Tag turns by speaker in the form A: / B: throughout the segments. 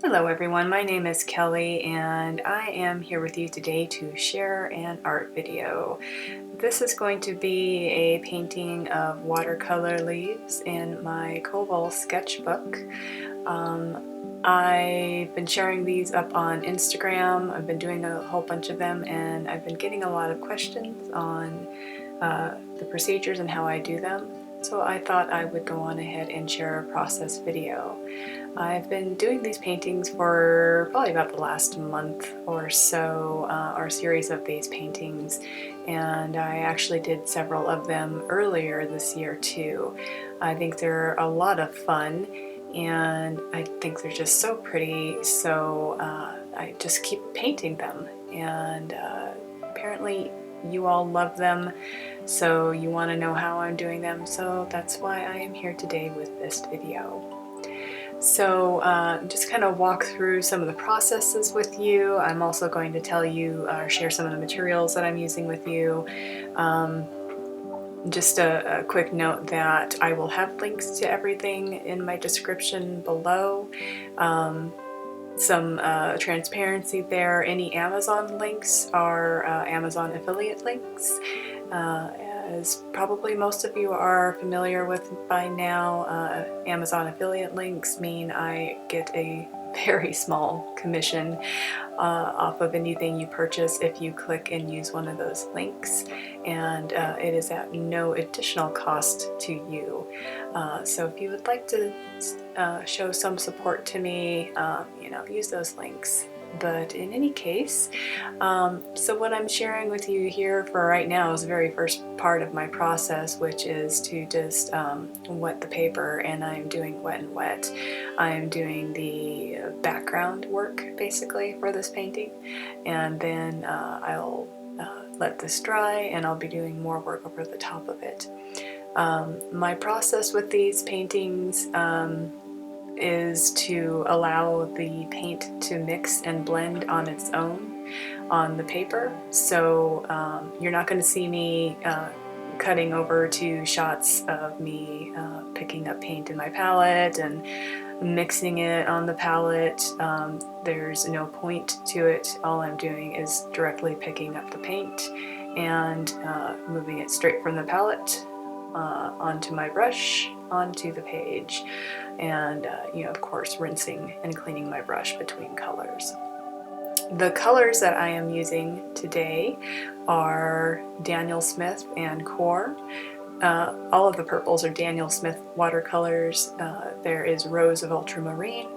A: Hello everyone, my name is Kelly and I am here with you today to share an art video. This is going to be a painting of watercolor leaves in my Koval sketchbook. I've been sharing these up on Instagram. I've been doing a whole bunch of them and I've been getting a lot of questions on the procedures and how I do them. So I thought I would go on ahead and share a process video. I've been doing these paintings for probably about the last month or so, or a series of these paintings, and I actually did several of them earlier this year too. I think they're a lot of fun and I think they're just so pretty, so I just keep painting them, and apparently you all love them, so you want to know how I'm doing them, so that's why I am here today with this video. So just kind of walk through some of the processes with you. I'm also going to tell you, share some of the materials that I'm using with you. Just a quick note that I will have links to everything in my description below. Some transparency there. Any Amazon links are Amazon affiliate links. As probably most of you are familiar with by now, Amazon affiliate links mean I get a very small commission off of anything you purchase if you click and use one of those links, and it is at no additional cost to you. So if you would like to show some support to me, use those links. But in any case, so what I'm sharing with you here for right now is the very first part of my process, which is to just wet the paper, and I'm doing wet and wet. I'm doing the background work basically for this painting, and then I'll let this dry and I'll be doing more work over the top of it. My process with these paintings is to allow the paint to mix and blend on its own on the paper. So you're not going to see me cutting over to shots of me picking up paint in my palette and mixing it on the palette. There's no point to it. All I'm doing is directly picking up the paint and moving it straight from the palette onto my brush, onto the page, and of course rinsing and cleaning my brush between colors. The colors that I am using today are Daniel Smith and Core. All of the purples are Daniel Smith watercolors. There is Rose of Ultramarine,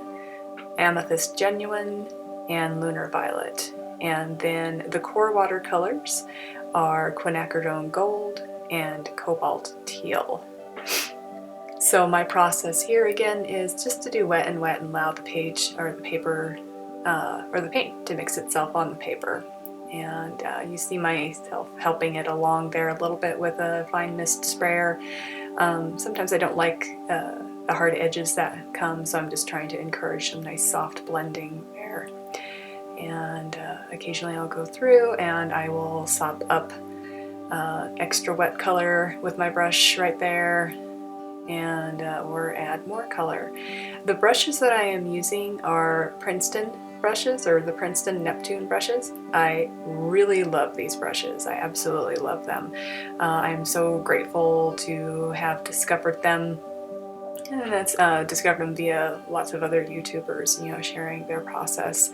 A: Amethyst Genuine, and Lunar Violet. And then the Core watercolors are Quinacridone Gold and Cobalt Teal. So my process here again is just to do wet and wet and allow the page or the paper or the paint to mix itself on the paper. And you see myself helping it along there a little bit with a fine mist sprayer. Sometimes I don't like the hard edges that come, so I'm just trying to encourage some nice soft blending there. And occasionally I'll go through and I will sop up extra wet color with my brush right there, and or add more color. The brushes that I am using are Princeton brushes, or the Princeton Neptune brushes. I really love these brushes. I absolutely love them. I'm so grateful to have discovered them, and that's discovered them via lots of other YouTubers, sharing their process.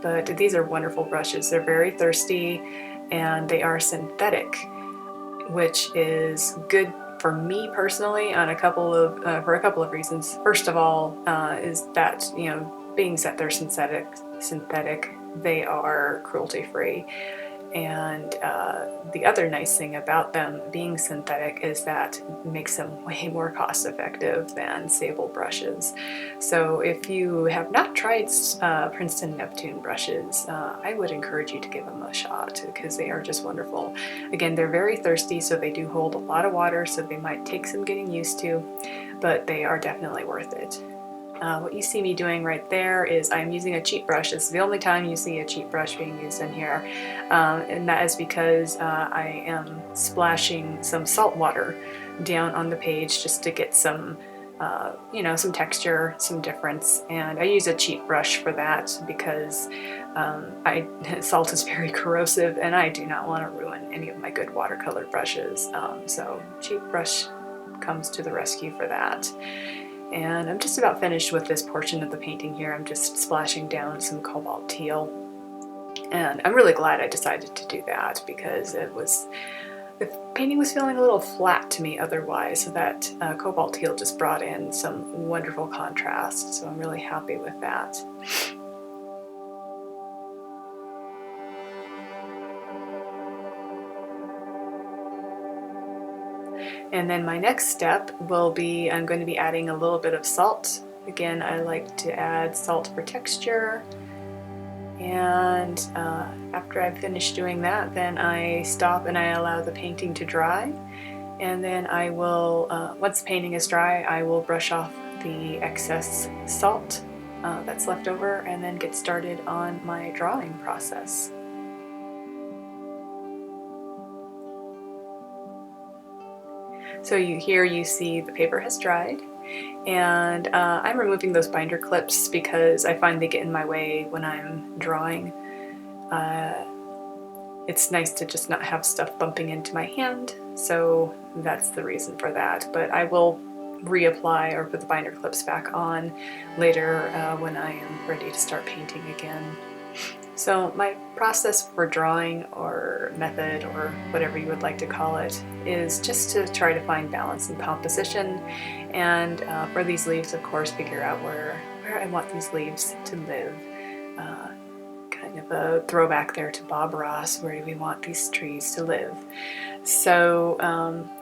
A: But these are wonderful brushes. They're very thirsty and they are synthetic, which is good for me personally on for a couple of reasons. First of all, is that being that they're synthetic, they are cruelty-free. And the other nice thing about them being synthetic is that it makes them way more cost-effective than sable brushes. So if you have not tried Princeton Neptune brushes, I would encourage you to give them a shot because they are just wonderful. Again, they're very thirsty, so they do hold a lot of water, so they might take some getting used to, but they are definitely worth it. What you see me doing right there is I'm using a cheap brush. This is the only time you see a cheap brush being used in here, and that is because I am splashing some salt water down on the page just to get some you know, some texture, some difference. And I use a cheap brush for that because salt is very corrosive and I do not want to ruin any of my good watercolor brushes. So cheap brush comes to the rescue for that. And I'm just about finished with this portion of the painting here. I'm just splashing down some cobalt teal. And I'm really glad I decided to do that because the painting was feeling a little flat to me otherwise, so that cobalt teal just brought in some wonderful contrast, so I'm really happy with that. And then my next step will be, I'm going to be adding a little bit of salt. Again, I like to add salt for texture. And after I've finished doing that, then I stop and I allow the painting to dry. And then I will, once the painting is dry, I will brush off the excess salt that's left over and then get started on my drawing process. So here you see the paper has dried, and I'm removing those binder clips because I find they get in my way when I'm drawing. It's nice to just not have stuff bumping into my hand, so that's the reason for that. But I will reapply or put the binder clips back on later when I am ready to start painting again. So my process for drawing, or method, or whatever you would like to call it, is just to try to find balance and composition, and for these leaves, of course, figure out where I want these leaves to live. Kind of a throwback there to Bob Ross, where do we want these trees to live? So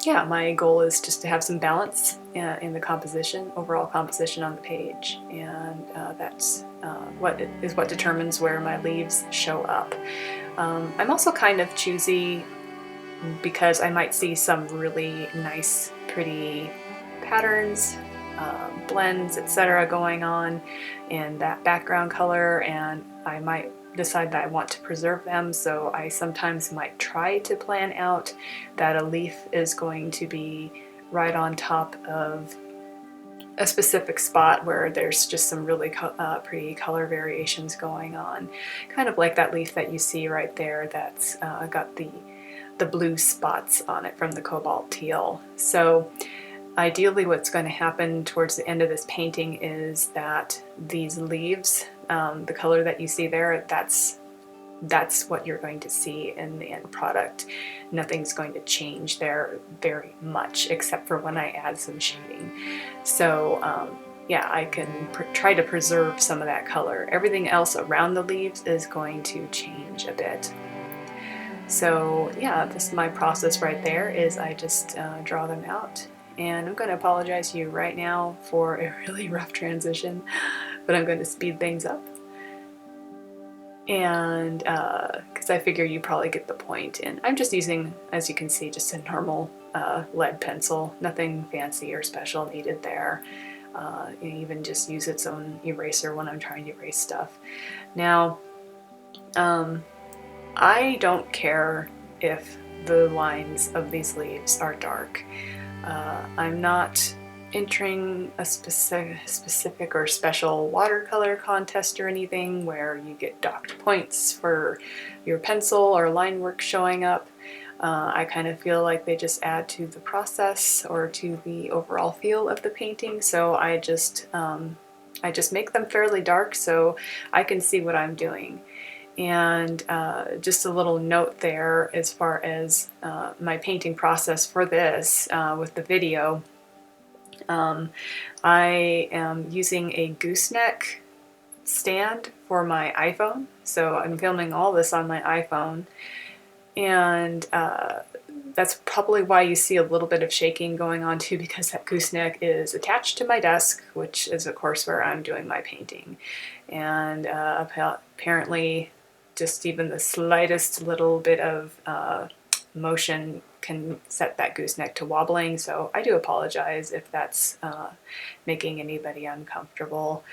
A: yeah, my goal is just to have some balance in the composition, overall composition on the page, and that's what determines where my leaves show up. I'm also kind of choosy because I might see some really nice, pretty patterns, blends, etc. going on in that background color, and I might decide that I want to preserve them, so I sometimes might try to plan out that a leaf is going to be right on top of a specific spot where there's just some really pretty color variations going on, kind of like that leaf that you see right there that's got the blue spots on it from the cobalt teal. So ideally what's going to happen towards the end of this painting is that these leaves, the color that you see there, that's what you're going to see in the end product. Nothing's going to change there very much except for when I add some shading. So yeah, I can try to preserve some of that color. Everything else around the leaves is going to change a bit. So yeah, this is my process right there, is I just draw them out. And I'm going to apologize to you right now for a really rough transition, but I'm going to speed things up. And because I figure you probably get the point. And I'm just using, as you can see, just a normal lead pencil, nothing fancy or special needed there. You even just use its own eraser when I'm trying to erase stuff. Now, I don't care if the lines of these leaves are dark. I'm not entering a specific or special watercolor contest or anything where you get docked points for your pencil or line work showing up. I kind of feel like they just add to the process or to the overall feel of the painting, so I just make them fairly dark so I can see what I'm doing. And just a little note there as far as my painting process for this with the video. I am using a gooseneck stand for my iPhone, so I'm filming all this on my iPhone, and that's probably why you see a little bit of shaking going on too, because that gooseneck is attached to my desk, which is of course where I'm doing my painting. And apparently just even the slightest little bit of motion can set that gooseneck to wobbling, so I do apologize if that's making anybody uncomfortable.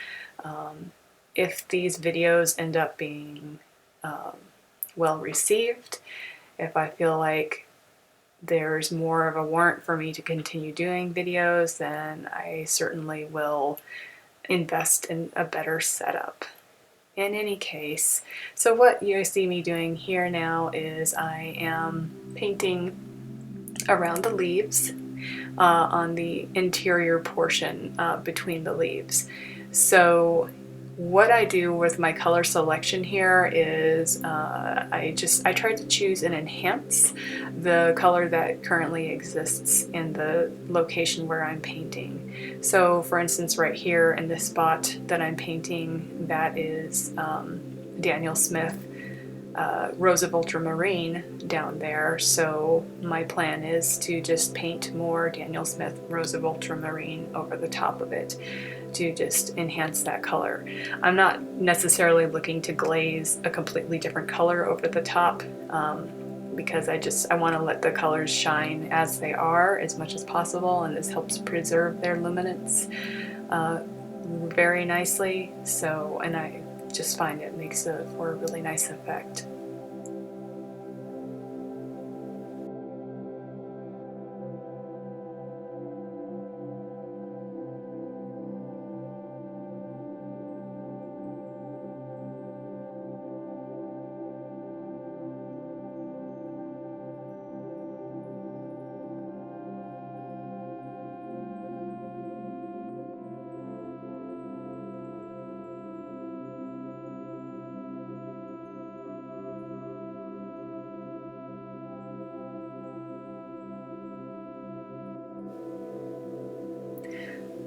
A: If these videos end up being well received, if I feel like there's more of a warrant for me to continue doing videos, then I certainly will invest in a better setup. In any case, so what you see me doing here now is I am painting around the leaves on the interior portion between the leaves. So what I do with my color selection here is I try to choose and enhance the color that currently exists in the location where I'm painting. So for instance, right here in this spot that I'm painting, that is Daniel Smith Rose of Ultramarine down there, so my plan is to just paint more Daniel Smith Rose of Ultramarine over the top of it to just enhance that color. I'm not necessarily looking to glaze a completely different color over the top because I want to let the colors shine as they are as much as possible, and this helps preserve their luminance very nicely. So, and I just find it makes for a really nice effect.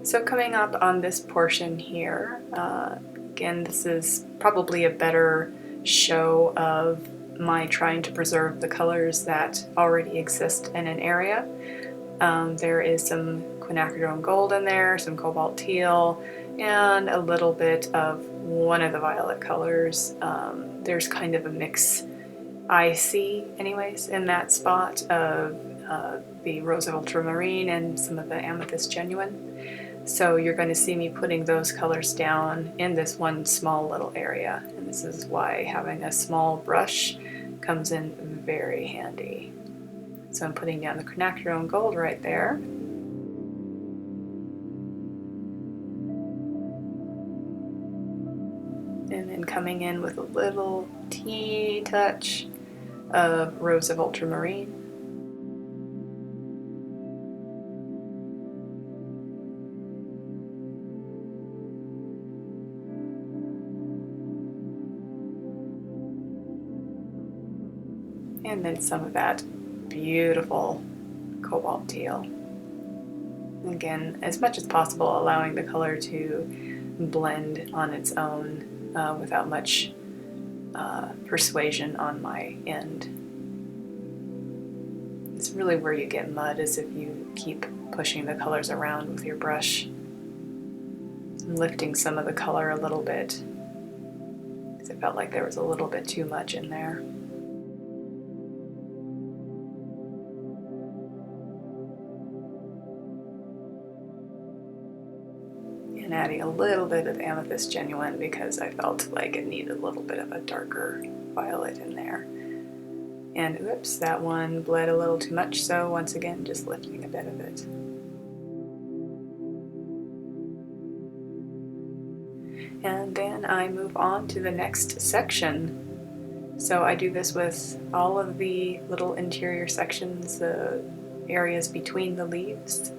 A: So coming up on this portion here, again, this is probably a better show of my trying to preserve the colors that already exist in an area. There is some quinacridone gold in there, some cobalt teal, and a little bit of one of the violet colors. There's kind of a mix I see anyways in that spot of the Rose of Ultramarine and some of the Amethyst Genuine. So you're going to see me putting those colors down in this one small little area, and this is why having a small brush comes in very handy. So I'm putting down the quinacridone gold right there. And then coming in with a little teeny touch of Rose of Ultramarine. And then some of that beautiful cobalt teal. Again, as much as possible, allowing the color to blend on its own without much persuasion on my end. It's really where you get mud, is if you keep pushing the colors around with your brush and lifting some of the color a little bit, because it felt like there was a little bit too much in there. And adding a little bit of Amethyst Genuine because I felt like it needed a little bit of a darker violet in there. And oops, that one bled a little too much, so once again, just lifting a bit of it. And then I move on to the next section. So I do this with all of the little interior sections, the areas between the leaves,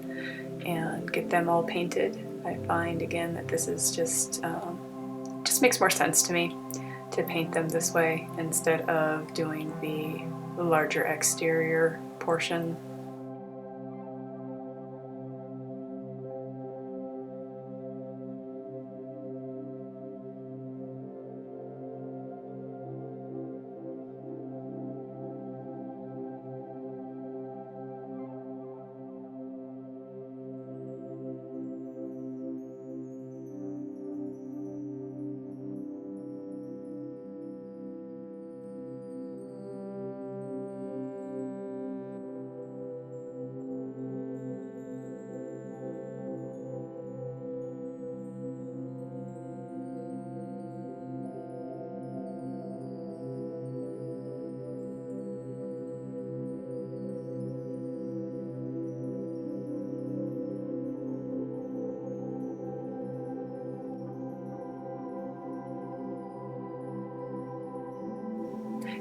A: and get them all painted. I find again that this is just makes more sense to me to paint them this way instead of doing the larger exterior portion.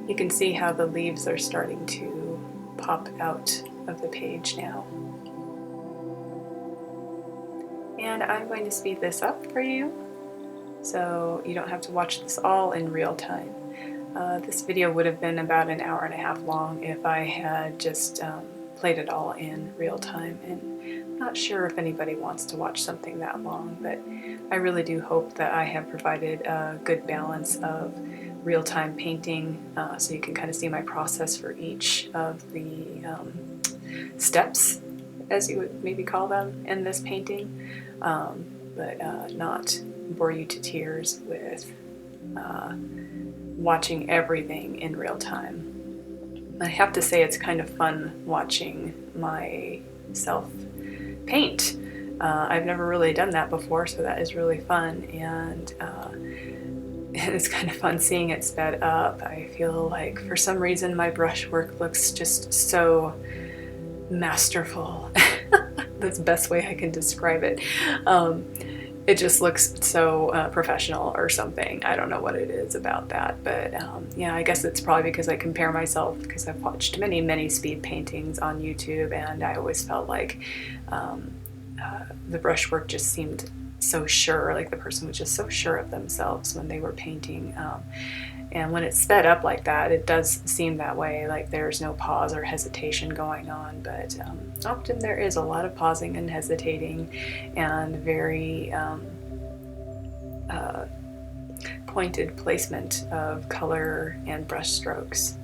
A: You can see how the leaves are starting to pop out of the page now. And I'm going to speed this up for you so you don't have to watch this all in real time. This video would have been about an hour and a half long if I had just played it all in real time, and I'm not sure if anybody wants to watch something that long, but I really do hope that I have provided a good balance of real-time painting so you can kind of see my process for each of the steps, as you would maybe call them, in this painting, but not bore you to tears with watching everything in real time. I have to say it's kind of fun watching myself paint. I've never really done that before, so that is really fun, and it's kind of fun seeing it sped up. I feel like for some reason my brushwork looks just so masterful. That's the best way I can describe it. It just looks so professional or something. I don't know what it is about that, but yeah, I guess it's probably because I compare myself, because I've watched many speed paintings on YouTube, and I always felt like the brushwork just seemed so sure, like the person was just so sure of themselves when they were painting. And when it's sped up like that, it does seem that way, like there's no pause or hesitation going on, but often there is a lot of pausing and hesitating and very pointed placement of color and brush strokes.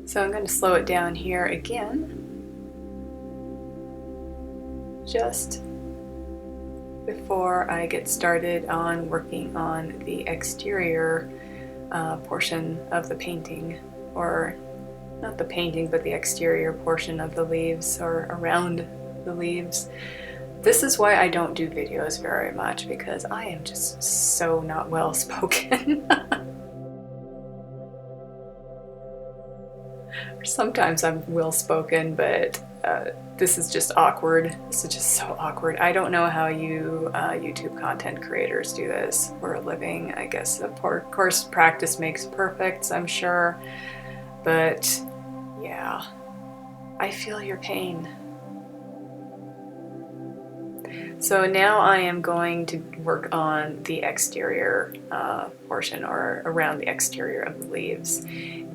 A: So I'm going to slow it down here again, just before I get started on working on the exterior portion of the painting, or not the painting, but the exterior portion of the leaves, or around the leaves. This is why I don't do videos very much, because I am just so not well spoken. Sometimes I'm well-spoken, but this is just awkward. This is just so awkward. I don't know how you YouTube content creators do this for a living. I guess, of course, practice makes perfect, I'm sure. But yeah, I feel your pain. So now I am going to work on the exterior portion, or around the exterior of the leaves.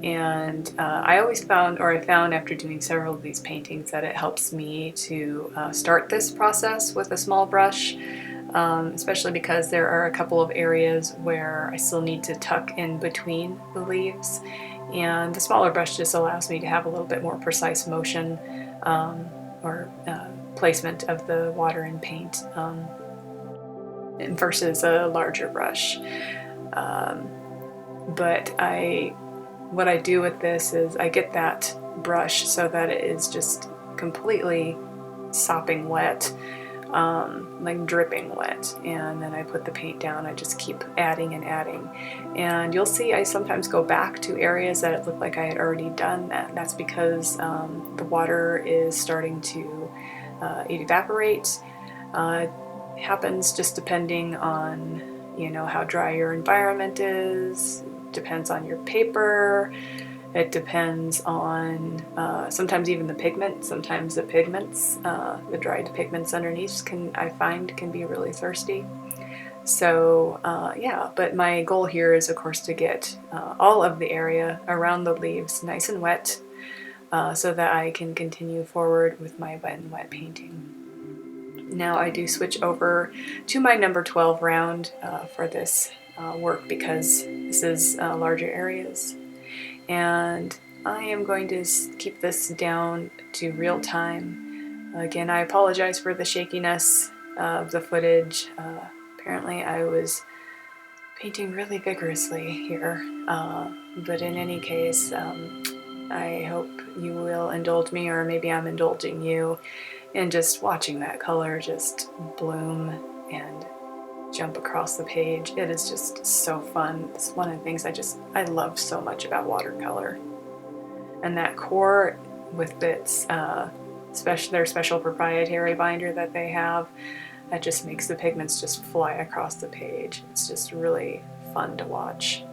A: And I always found, or I found after doing several of these paintings, that it helps me to start this process with a small brush, especially because there are a couple of areas where I still need to tuck in between the leaves. And the smaller brush just allows me to have a little bit more precise motion or placement of the water and paint versus a larger brush. But what I do with this is I get that brush so that it is just completely sopping wet, like dripping wet, and then I put the paint down. I just keep adding and adding, and you'll see I sometimes go back to areas that it looked like I had already done that. That's because the water is starting to evaporate. Happens just depending on, you know, how dry your environment is. Depends on your paper. It depends on sometimes even the pigment. Sometimes the pigments, the dried pigments underneath I find can be really thirsty. So yeah, but my goal here is of course to get all of the area around the leaves nice and wet, so that I can continue forward with my wet and wet painting. Now I do switch over to my number 12 round for this work, because this is larger areas. And I am going to keep this down to real time. Again, I apologize for the shakiness of the footage. Apparently I was painting really vigorously here, but in any case, I hope you will indulge me, or maybe I'm indulging you, in just watching that color just bloom and jump across the page. It is just so fun. It's one of the things I love so much about watercolor. And that core with its their special proprietary binder that they have, that just makes the pigments just fly across the page. It's just really fun to watch.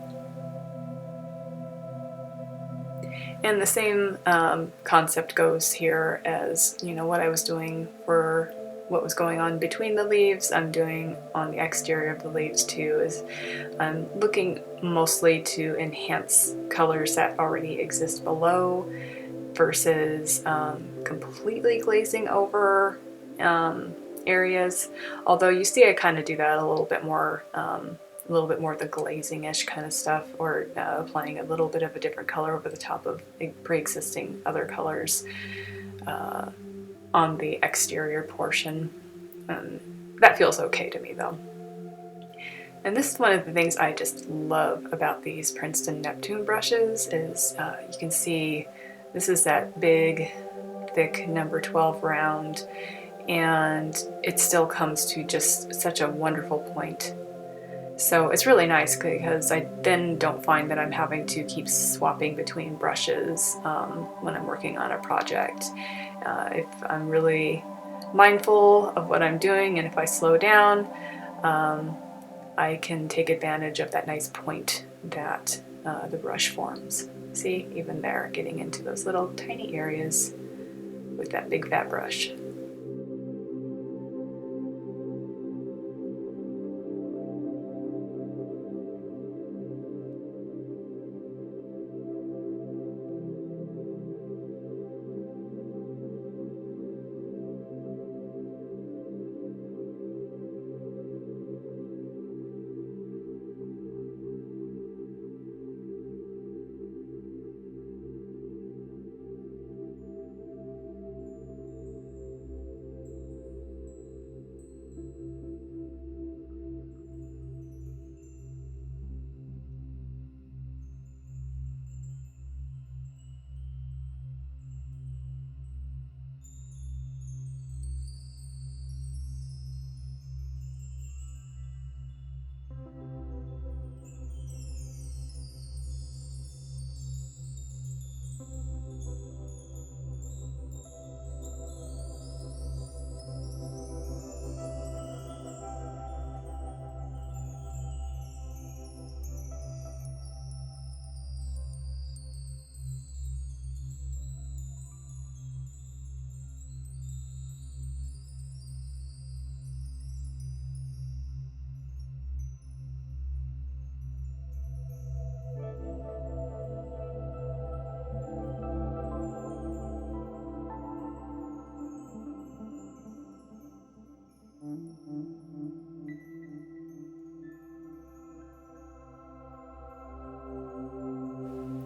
A: And the same concept goes here as, you know, what I was doing for what was going on between the leaves, I'm doing on the exterior of the leaves too. Is I'm looking mostly to enhance colors that already exist below versus completely glazing over areas. Although you see I kind of do that a little bit more of the glazing-ish kind of stuff, or applying a little bit of a different color over the top of pre-existing other colors on the exterior portion. That feels okay to me though. And this is one of the things I just love about these Princeton Neptune brushes is you can see this is that big, thick number 12 round, and it still comes to just such a wonderful point. So it's really nice because I then don't find that I'm having to keep swapping between brushes when I'm working on a project. If I'm really mindful of what I'm doing, and if I slow down, I can take advantage of that nice point that the brush forms. See, even there, getting into those little tiny areas with that big fat brush.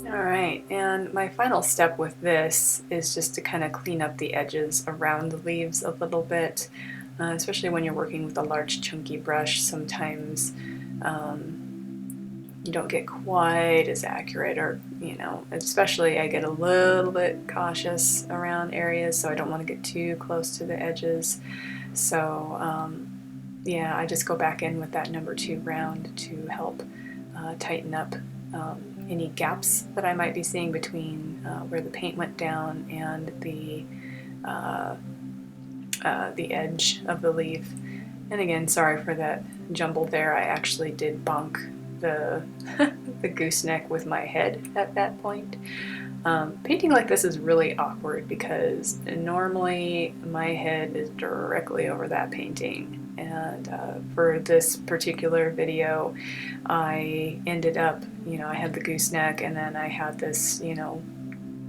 A: Alright, and my final step with this is just to kind of clean up the edges around the leaves a little bit, especially when you're working with a large chunky brush. Sometimes you don't get quite as accurate, or, you know, especially I get a little bit cautious around areas, so I don't want to get too close to the edges. So yeah, I just go back in with that number 2 round to help tighten up any gaps that I might be seeing between where the paint went down and the edge of the leaf. And again, sorry for that jumble there. I actually did bonk the the gooseneck with my head at that point. Painting like this is really awkward because normally my head is directly over that painting, and for this particular video I ended up, you know, I had the gooseneck and then I had this, you know,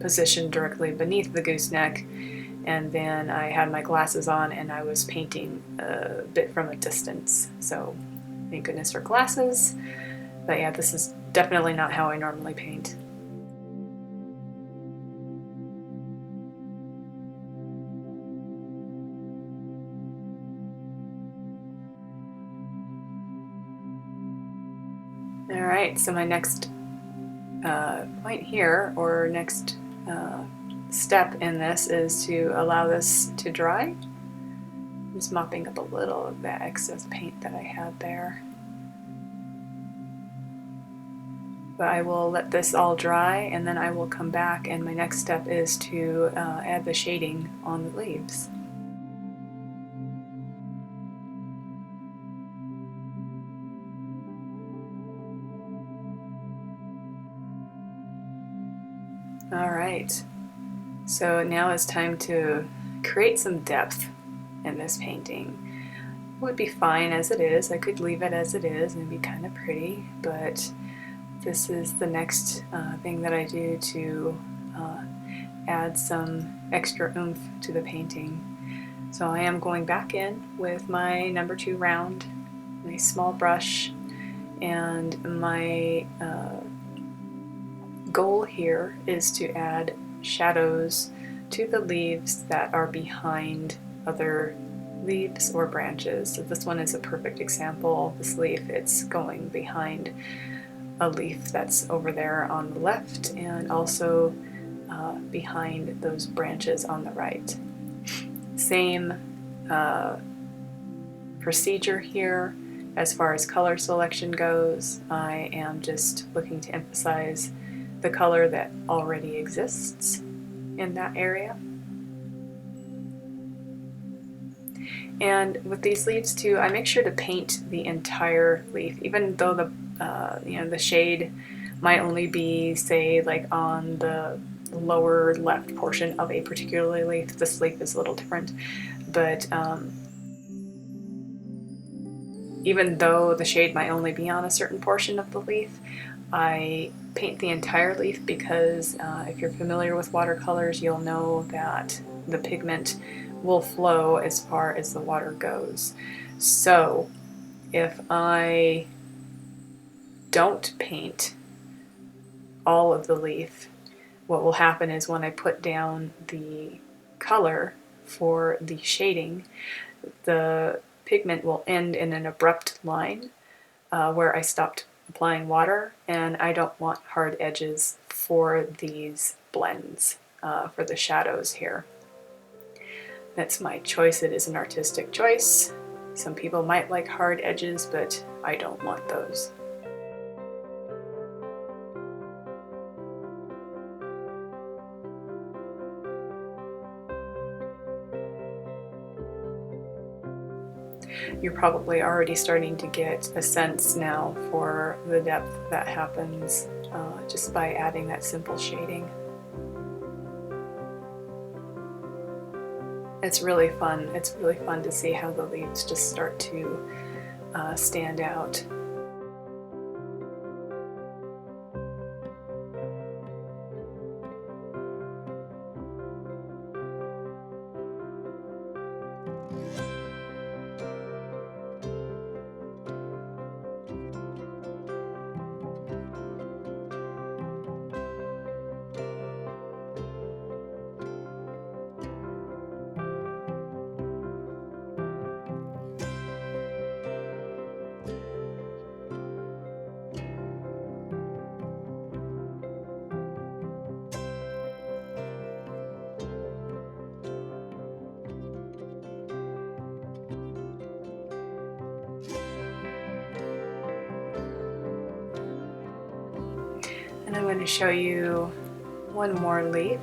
A: positioned directly beneath the gooseneck, and then I had my glasses on and I was painting a bit from a distance. So thank goodness for glasses. But yeah, this is definitely not how I normally paint. Alright, so my next point here, or next step in this, is to allow this to dry. I'm just mopping up a little of that excess paint that I had there. But I will let this all dry, and then I will come back, and my next step is to add the shading on the leaves. Alright, so now it's time to create some depth in this painting. It would be fine as it is. I could leave it as it is and be kind of pretty, but this is the next thing that I do to add some extra oomph to the painting. So I am going back in with my number 2 round, my small brush, and my goal here is to add shadows to the leaves that are behind other leaves or branches. So this one is a perfect example. This leaf, it's going behind a leaf that's over there on the left, and also behind those branches on the right. Same procedure here. As far as color selection goes, I am just looking to emphasize the color that already exists in that area. And with these leaves too, I make sure to paint the entire leaf, even though the shade might only be, say, like on the lower left portion of a particular leaf. This leaf is a little different, but even though the shade might only be on a certain portion of the leaf, I paint the entire leaf because if you're familiar with watercolors, you'll know that the pigment will flow as far as the water goes. So if I don't paint all of the leaf, what will happen is when I put down the color for the shading, the pigment will end in an abrupt line where I stopped applying water, and I don't want hard edges for these blends, for the shadows here. That's my choice. It is an artistic choice. Some people might like hard edges, but I don't want those. You're probably already starting to get a sense now for the depth that happens just by adding that simple shading. It's really fun. It's really fun to see how the leaves just start to stand out. And I'm going to show you one more leaf,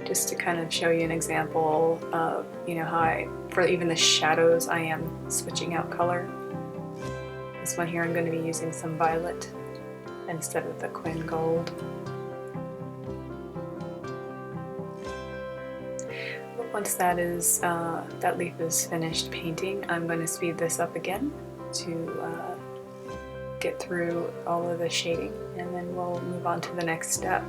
A: just to kind of show you an example of, how for even the shadows, I am switching out color. This one here, I'm going to be using some violet instead of the Quin Gold. Once that leaf is finished painting, I'm going to speed this up again to get through all of the shading, and then we'll move on to the next step.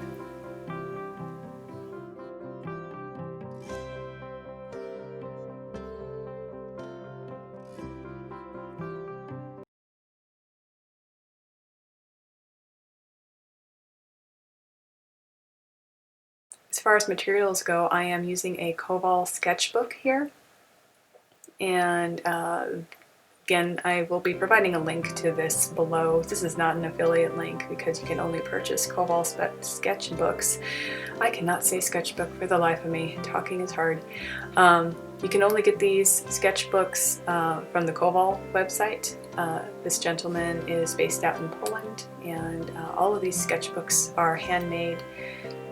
A: As far as materials go, I am using a Koval sketchbook here, and again, I will be providing a link to this below. This is not an affiliate link because you can only purchase Koval sketchbooks. I cannot say sketchbook for the life of me. Talking is hard. You can only get these sketchbooks from the Kowal website. This gentleman is based out in Poland, and all of these sketchbooks are handmade,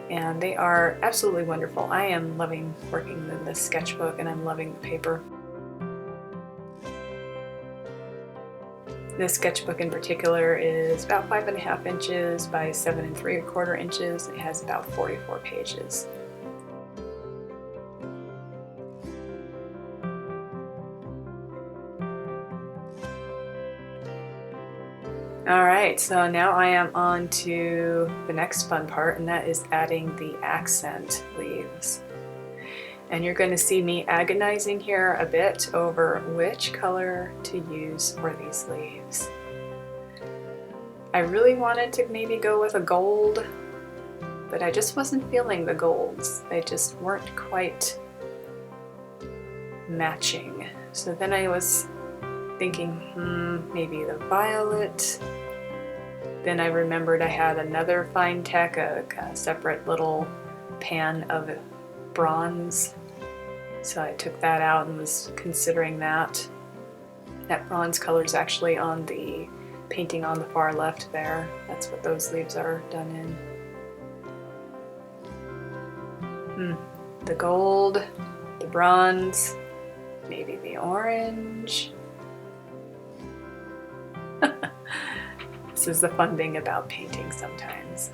A: and they are absolutely wonderful. I am loving working in this sketchbook, and I'm loving the paper. This sketchbook in particular is about 5.5 inches by 7 3/4 inches. It has about 44 pages. Alright, so now I am on to the next fun part, and that is adding the accent leaves. And you're going to see me agonizing here a bit over which color to use for these leaves. I really wanted to maybe go with a gold, but I just wasn't feeling the golds. They just weren't quite matching. So then I was thinking, maybe the violet. Then I remembered I had another fine tech, a separate little pan of bronze. So I took that out and was considering that. That bronze color is actually on the painting on the far left there. That's what those leaves are done in. The gold, the bronze, maybe the orange. This is the fun thing about painting sometimes.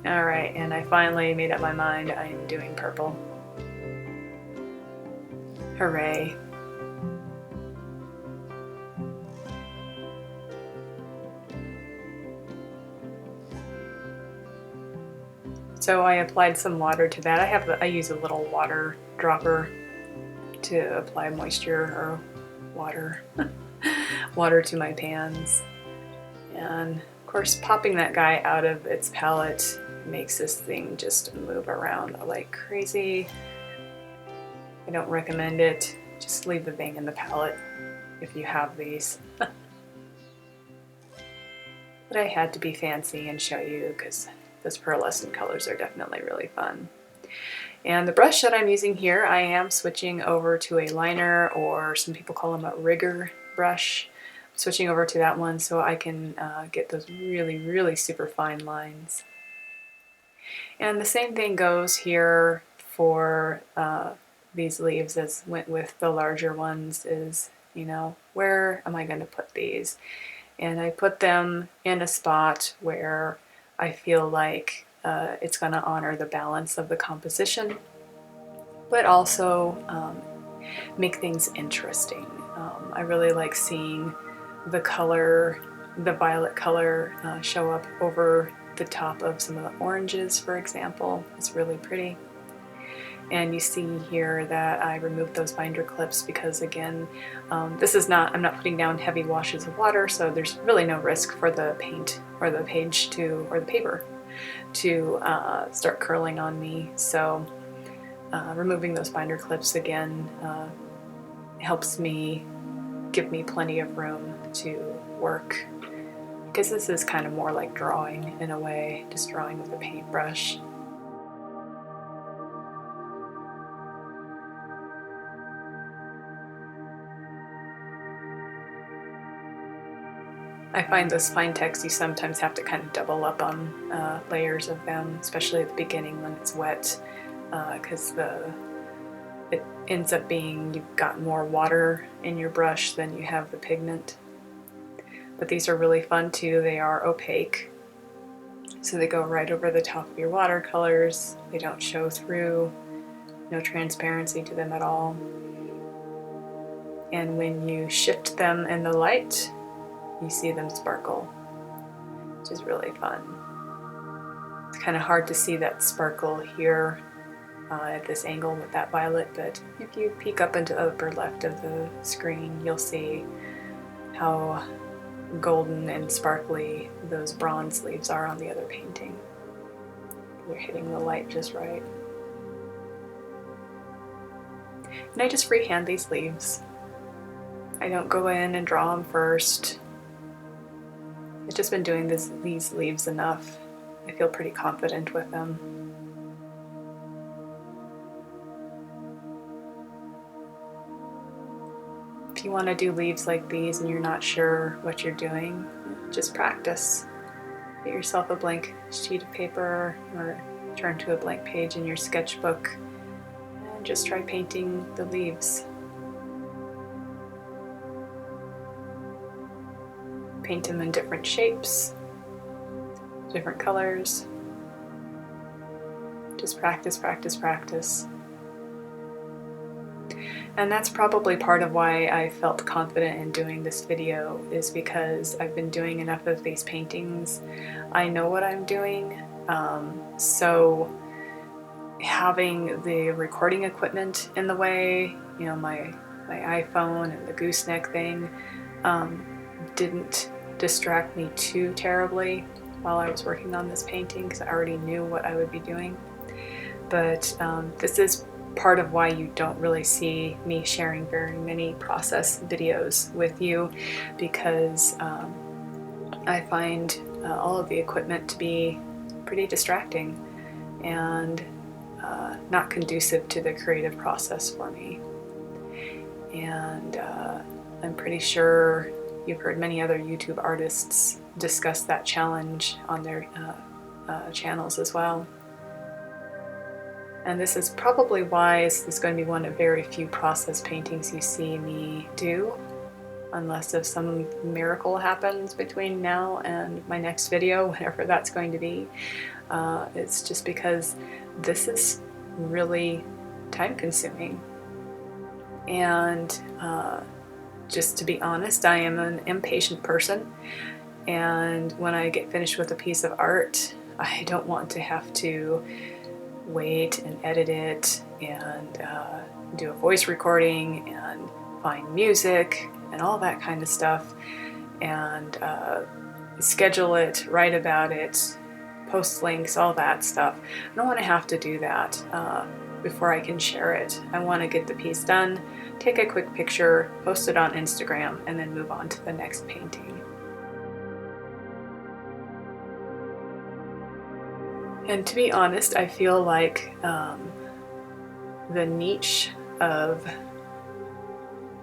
A: Alright, and I finally made up my mind. I am doing purple. Hooray. So I applied some water to that. I use a little water dropper to apply moisture or water water to my pans. And of course, popping that guy out of its palette makes this thing just move around like crazy. I don't recommend it. Just leave the thing in the palette if you have these. But I had to be fancy and show you because those pearlescent colors are definitely really fun. And the brush that I'm using here, I am switching over to a liner, or some people call them a rigger brush. I'm switching over to that one so I can get those really, really super fine lines. And the same thing goes here for these leaves as went with the larger ones is, you know, where am I going to put these? And I put them in a spot where I feel like it's going to honor the balance of the composition, but also make things interesting. I really like seeing the color, the violet color, show up over the top of some of the oranges, for example. It's really pretty. And you see here that I removed those binder clips because, again, this is not, I'm not putting down heavy washes of water, so there's really no risk for the paint or the page to, or the paper to start curling on me. So removing those binder clips again helps me, give me plenty of room to work, because this is kind of more like drawing in a way, just drawing with a paintbrush. I find those fine techs, you sometimes have to kind of double up on layers of them, especially at the beginning when it's wet, because it ends up being you've got more water in your brush than you have the pigment. But these are really fun too. They are opaque, so they go right over the top of your watercolors. They don't show through, no transparency to them at all. And when you shift them in the light, you see them sparkle, which is really fun. It's kind of hard to see that sparkle here at this angle with that violet, but if you peek up into the upper left of the screen, you'll see how golden and sparkly those bronze leaves are on the other painting. They're hitting the light just right. And I just freehand these leaves. I don't go in and draw them first. I've just been doing these leaves enough. I feel pretty confident with them. you want to do leaves like these and you're not sure what you're doing, just practice. Get yourself a blank sheet of paper or turn to a blank page in your sketchbook and just try painting the leaves. Paint them in different shapes, different colors. Just practice, practice, practice. And that's probably part of why I felt confident in doing this video, is because I've been doing enough of these paintings. I know what I'm doing, so having the recording equipment in the way, you know, my iPhone and the gooseneck thing, didn't distract me too terribly while I was working on this painting, because I already knew what I would be doing. But this is part of why you don't really see me sharing very many process videos with you, because I find all of the equipment to be pretty distracting and not conducive to the creative process for me. And I'm pretty sure you've heard many other YouTube artists discuss that challenge on their channels as well. And this is probably why this is going to be one of very few process paintings you see me do, unless if some miracle happens between now and my next video, whatever that's going to be. It's just because this is really time consuming. And just to be honest, I am an impatient person. And when I get finished with a piece of art, I don't want to have to wait and edit it and do a voice recording and find music and all that kind of stuff, and schedule it, write about it, post links, all that stuff. I don't want to have to do that before I can share it. I want to get the piece done, take a quick picture, post it on Instagram, and then move on to the next painting. And to be honest, I feel like the niche of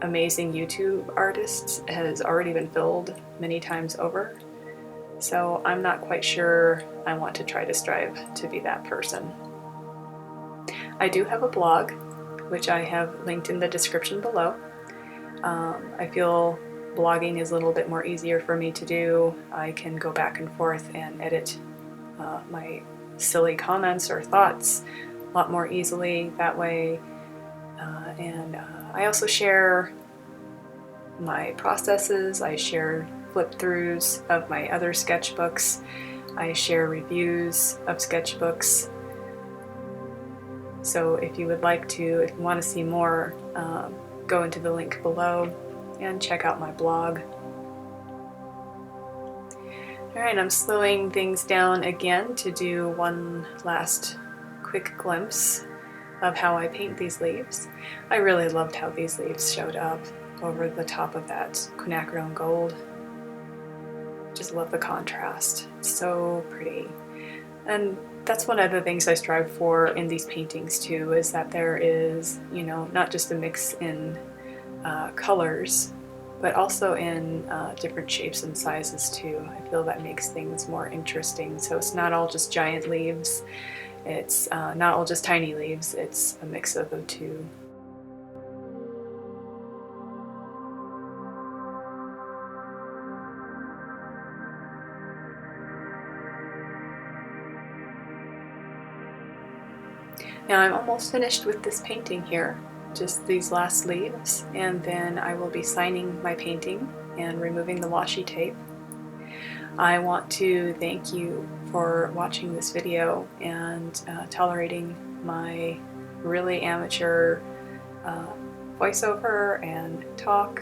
A: amazing YouTube artists has already been filled many times over. So I'm not quite sure I want to try to strive to be that person. I do have a blog, which I have linked in the description below. I feel blogging is a little bit more easier for me to do. I can go back and forth and edit my silly comments or thoughts a lot more easily that way. And I also share my processes. I share flip-throughs of my other sketchbooks. I share reviews of sketchbooks. So if you would like to, if you want to see more, go into the link below and check out my blog. Alright, I'm slowing things down again to do one last quick glimpse of how I paint these leaves. I really loved how these leaves showed up over the top of that quinacridone gold. Just love the contrast. It's so pretty. And that's one of the things I strive for in these paintings too, is that there is, you know, not just a mix in colors, but also in different shapes and sizes too. I feel that makes things more interesting. So it's not all just giant leaves, it's not all just tiny leaves, it's a mix of the two. Now I'm almost finished with this painting here, just these last leaves, and then I will be signing my painting and removing the washi tape. I want to thank you for watching this video and tolerating my really amateur voiceover and talk.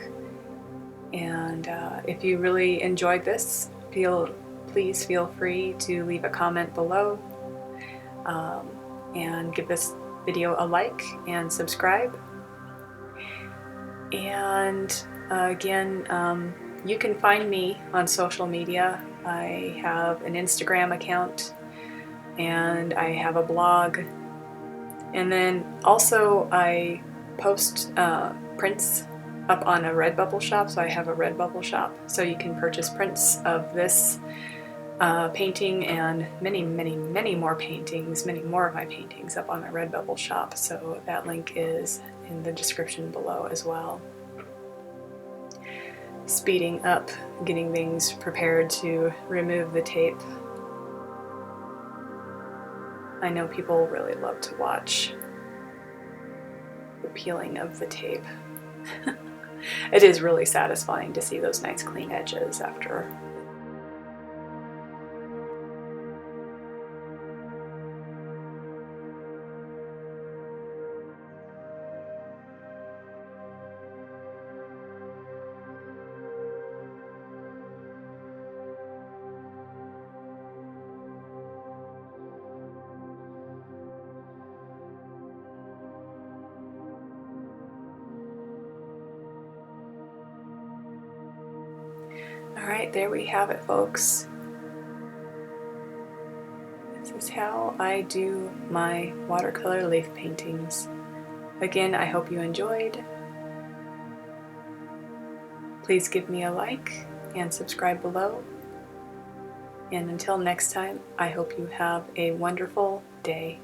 A: And if you really enjoyed this, please feel free to leave a comment below. And give this video a like and subscribe. And again, you can find me on social media. I have an Instagram account and I have a blog. And then also I post prints up on a Redbubble shop, so I have a Redbubble shop, so you can purchase prints of this painting and many more paintings, many more of my paintings up on my Redbubble shop, so that link is in the description below as well. Speeding up, getting things prepared to remove the tape. I know people really love to watch the peeling of the tape. It is really satisfying to see those nice clean edges after. Alright, there we have it, folks. This is how I do my watercolor leaf paintings. Again, I hope you enjoyed. Please give me a like and subscribe below. And until next time, I hope you have a wonderful day.